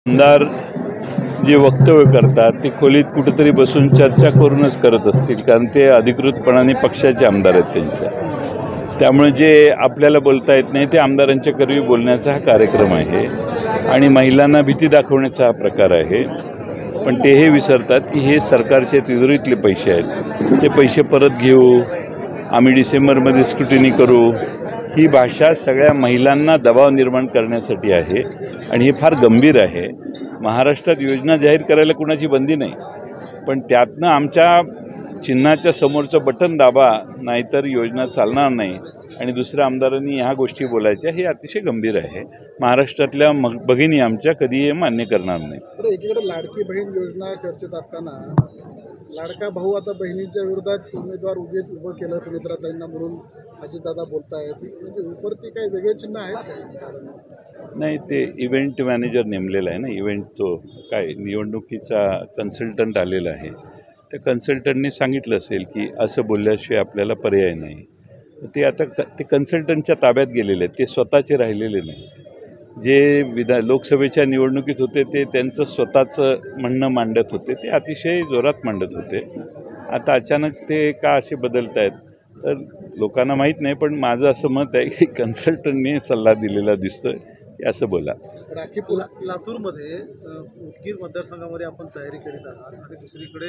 आमदार जे वक्तव्य करतात ते खोलीत कुठेतरी बसून चर्चा करूनच करत असतील, कारण ते अधिकृतपणाने पक्षाचे आमदार आहेत त्यांच्या. त्यामुळे जे आपल्याला बोलता येत नाही ते आमदारांच्या करवी बोलण्याचा हा कार्यक्रम आहे आणि महिलांना भीती दाखवण्याचा हा प्रकार आहे. पण ते हे विसरतात की हे सरकारचे तिजोरीतले पैसे आहेत, ते पैसे परत घेऊ, आम्ही डिसेंबरमध्ये स्क्रुटिनी करू, ही भाषा सगळ्या महिलांना दबाव निर्माण करण्यासाठी आहे आणि हे फार गंभीर आहे. महाराष्ट्रात योजना जाहीर करायला कुणाची बंदी नाही, पण त्यातनं आमच्या चिन्हाच्या समोरचं बटन दाबा, नाहीतर योजना चालणार नाही आणि दुसऱ्या आमदारांनी ह्या गोष्टी बोलायच्या, हे अतिशय गंभीर आहे. महाराष्ट्रातल्या भगिनी आमच्या कधी हे मान्य करणार नाही. तर एकीकडे लाडकी बहीण योजना चर्चेत असताना लाडका भाऊ आता बहिणीच्या विरोधात उमेदवार उभं केलं सुमित्राताईंना म्हणून अजितदादा बोलतायत. म्हणजे उपरती काही वेगळे चिन्ह आहेत? नाही, ते इव्हेंट मॅनेजर नेमलेला आहे ना, इव्हेंट तो काय निवडणुकीचा कन्सल्टंट आलेला आहे. त्या कन्सल्टंटने सांगितलं असेल की असं बोलल्याशिवाय आपल्याला पर्याय नाही. ते आता ते कन्सल्टंटच्या ताब्यात गेलेले आहेत, ते स्वतःचे राहिलेले नाहीत. जे लोकसभेच्या निवडणुकीत होते ते त्यांचं स्वतःचं म्हणणं मांडत होते, ते अतिशय जोरात मांडत होते. आता अचानक ते का असे बदलत आहेत तर लोकांना माहीत नाही, पण माझं असं मत आहे की कन्सल्टंटने सल्ला दिलेला दिसतोय की असं बोला. लातूरमध्ये उदगीर मतदारसंघामध्ये आपण तयारी करीत आहात आणि दुसरीकडे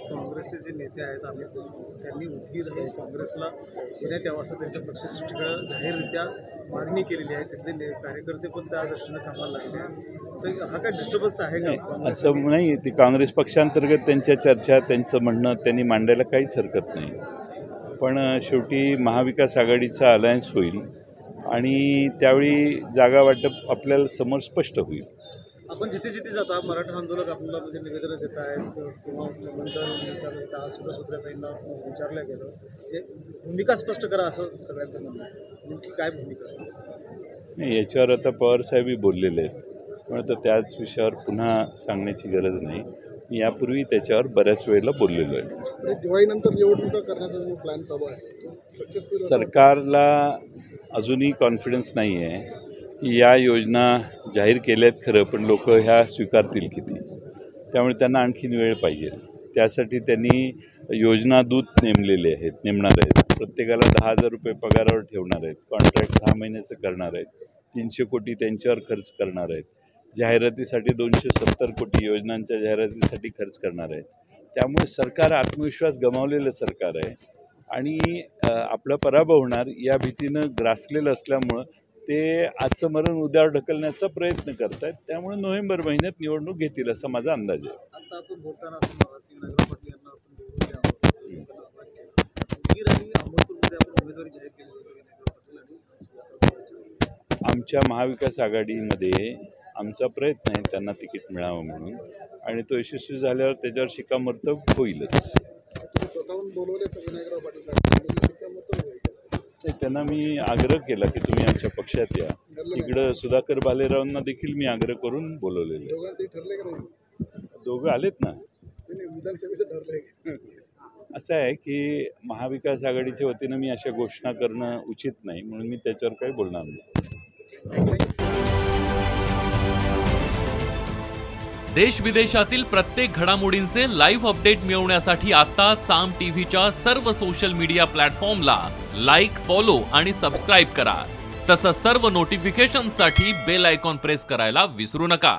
काँग्रेसचे जे नेते आहेत अमित देशमुख, त्यांनी उदगीर हे काँग्रेसला घेण्यात यावं असं त्यांच्या पक्षश्रेष्ठीकडे जाहीररित्या मागणी केलेली आहे. तिथले कार्यकर्ते पण त्या दृष्टीनं कामाला लागले. तर हा काय डिस्टर्बन्स आहे का? असं नाही, ती काँग्रेस पक्षांतर्गत त्यांच्या चर्चा, त्यांचं म्हणणं त्यांनी मांडायला काहीच हरकत नाही. पण शेवटी महाविकास आघाडीचा अलायन्स होईल आणि त्यावेळी जागा वाटप आपल्याला समोर स्पष्ट होईल. आपण जिथे जिथे जाता मराठा आंदोलक आपल्याला म्हणजे निवेदनं देत आहेत किंवा विचारलं आज सुद्धा सुप्रियाताईंना विचारलं गेलं, हे भूमिका स्पष्ट करा असं सगळ्यांचं म्हणणं आहे. नेमकी काय भूमिका? नाही, याच्यावर आता पवारसाहेबही बोललेले आहेत, पण आता त्याच विषयावर पुन्हा सांगण्याची गरज नाही. मी यापूर्वी त्याच्यावर बऱ्याच वेळेला बोललेलो आहे. दिवाळीनंतर निवडणुका करण्याचा जो प्लॅन चालू आहे, सरकारला अजूनही कॉन्फिडन्स नाही आहे की या योजना जाहीर केल्या आहेत खरं, पण लोक ह्या स्वीकारतील किती. त्यामुळे त्यांना आणखीन वेळ पाहिजे. त्यासाठी त्यांनी योजना दूत नेमणार आहेत. प्रत्येकाला 10,000 रुपये पगारावर ठेवणार आहेत. कॉन्ट्रॅक्ट 6 महिन्याचं करणार आहेत. 300 कोटी त्यांच्यावर खर्च करणार आहेत. जाहिरातीसाठी 270 कोटी योजनांच्या जाहिरातीसाठी खर्च करणार आहेत. त्यामुळे सरकार आत्मविश्वास गमावलेलं सरकार आहे आणि आपला पराभव होणार या भीतीनं ग्रासलेलं असल्यामुळं ते आजचं मरण उद्यावर ढकलण्याचा प्रयत्न करत आहेत. त्यामुळे नोव्हेंबर महिन्यात निवडणूक घेतील असा माझा अंदाज आहे. आता आपण बोलताना असं म्हणाला की नगराव पाटील यांना आपण उमेदवारी जाहीर केली होती. आमच्या महाविकास आघाडीमध्ये आमचा प्रयत्न आहे त्यांना तिकीट मिळावं म्हणून, आणि तो यशस्वी झाल्यावर त्याच्यावर शिक्कामोर्तब होईलच. स्वतःहून बोलवले विनायकराव पाटील साहेब, शिक्कामोर्तब होईल. त्यांना मी आग्रह केला की तुम्ही आमच्या पक्षात या. इकडं सुधाकर भालेरावांना देखील मी आग्रह करून बोलवलेले. दोघं आलेत ना. विधानसभेचं ठरलंय. असं आहे की महाविकास आघाडीच्या वतीनं मी अशा घोषणा करणं उचित नाही, म्हणून मी त्याच्यावर काही बोलणार नाही. देश विदेशातील प्रत्येक घडामोडींचे लाईव्ह अपडेट मिळवण्यासाठी आता साम टीव्हीच्या सर्व सोशल मीडिया प्लॅटफॉर्मला लाईक, फॉलो आणि सबस्क्राईब करा. तसंच सर्व नोटिफिकेशनसाठी बेल आयकॉन प्रेस करायला विसरू नका.